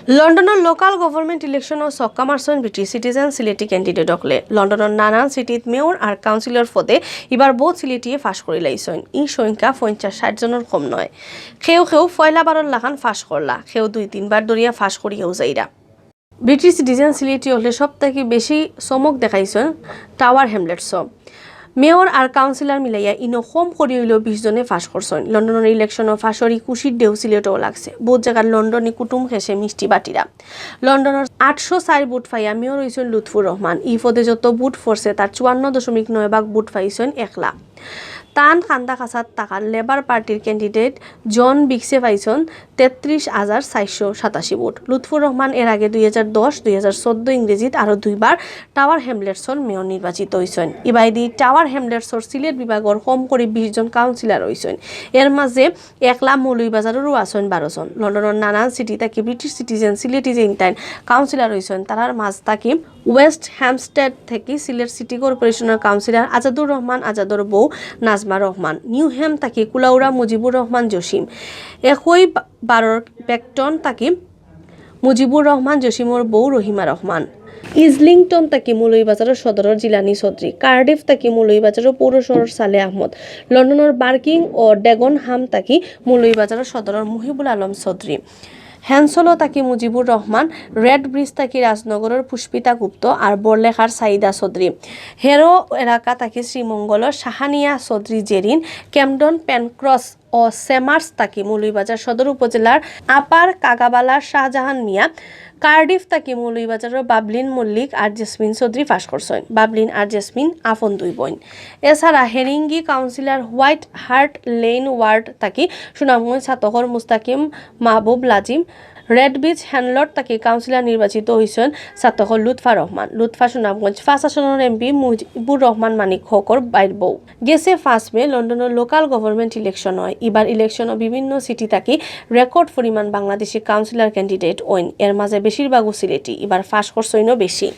লন্ডনের local government election ও ছক্কা মারছেন ব্রিটিশ সিটিজেন সিলেটি ক্যান্ডিডেট হকলে। লন্ডনের নানান সিটিত মেয়র আর কাউন্সিলর পদে এবার বহুত সিলেটিয়ে ফাঁস করে লাইছেন। ই সংখ্যা 50-60 জনের কম নয়। কেউ ফয়লা বারর লাখান ফাঁস করলা, কেউ 2-3 বার দরিয়া ফাঁস করিয়াও যাইরা। ব্রিটিশ সিটিজেন সিলেটি হলে সব থেকে বেশি চমক দেখাইছেন টাওয়ার হ্যামলেটস। মেয়র আর কাউন্সিলর মিলাইয়া ইনো কম করি হইলেও 20 জনে ফাঁস করছেন। লন্ডনের ইলেকশনও ফাঁসরি কুশির ঢেউ সিলেটও লাগছে। বহুত জায়গার লন্ডনে কুটুম খেসে মিষ্টি বাটিরা। লন্ডনের 804 বুট ফাইয়া মেয়র হয়েছেন লুৎফুর রহমান। ই পদে যত বুট ফোর্সে তার 54.9 বুট পাইছেন একলা। তান খান্দা খাসাত টাকার লেবার পার্টির ক্যান্ডিডেট জন বিক্সে পাইছেন 33,487 ভোট। লুৎফুর রহমান এর আগে 2010-2014 ইংরেজিত আরও 2বার টাওয়ার হ্যামলেটসর মেয়র নির্বাচিত হয়েছেন। ইবাইদি টাওয়ার হ্যামলেটসর সিলেট বিভাগের কম করে 20 জন কাউন্সিলর হয়েছেন। এর মাঝে একলা মৌলভীবাজারেরও আছেন 12 জন। লন্ডনের নানান সিটি তাকে ব্রিটিশ সিটিজেন সিলেটি যে ইন্টাইন কাউন্সিলর হয়েছেন তারার মাঝ তাকে ওয়েস্ট হ্যামস্টেড থেকে সিলেট সিটি কর্পোরেশনের কাউন্সিলর আজাদুর রহমান আজাদর বউ নাজমা রহমান, নিউ হ্যাম তাকে কুলাউড়া মুজিবুর রহমান জসিম, একই 12 বেকটন তাকে মুজিবুর রহমান জসিমর বউ রহিমা রহমান, ইজলিংটন তাকে মৌলভীবাজারের সদরের জিলানি চৌধুরী, কার্ডিফ তাকে মৌলভীবাজারের পৌর শহর সালে আহমদ, লন্ডনের বার্কিং ও ডেগন হাম তাকে মৌলভীবাজারের সদরের মুহিবুল আলম চৌধুরী, হ্যান্সলো তাকি মুজিবুর রহমান, রেড ব্রিজ তাকি রাজনগরের পুষ্পিতা গুপ্ত আর বরলেখার সাইদা চৌধুরী, হেরো এলাকা তাকি শ্রীমঙ্গলের শাহানিয়া চৌধুরী জেরিন, ক্যামডন পেনক্রস ও সেমার্স তাকি মৌলভীবাজার সদর উপজেলার আপার কাগাবালার শাহজাহান মিয়া, কার্ডিফ তাকি মৌলভীবাজারের বাবলিন মল্লিক আর জেসমিন চৌধুরী ফাঁস করছেন। বাবলিন আর জেসমিন আপন 2 বোন। এছাড়া Haringey councillor White Hart Lane ward তাকি সুনামগঞ্জ ছাতকর মুস্তাকিম মাহবুব লাজিম, রেড বিচ হ্যানলট তাকে কাউন্সিলর নির্বাচিত হয়েছেন ছাতকর লুৎফা রহমান। লুৎফা সুনামগঞ্জ 5 আসনের এমপি মুজিবুর রহমান মানিক হকর বাইর বউ। গেছে 5 মে লন্ডনের লোকাল গভর্নমেন্ট ইলেকশন হয়। এবার ইলেকশনও বিভিন্ন সিটি তাকি রেকর্ড পরিমাণ বাংলাদেশি কাউন্সিলর ক্যান্ডিডেট ওইন। এর মাঝে বেশিরভাগও সিলেটি। এবার ফাঁস করছইনও বেশি।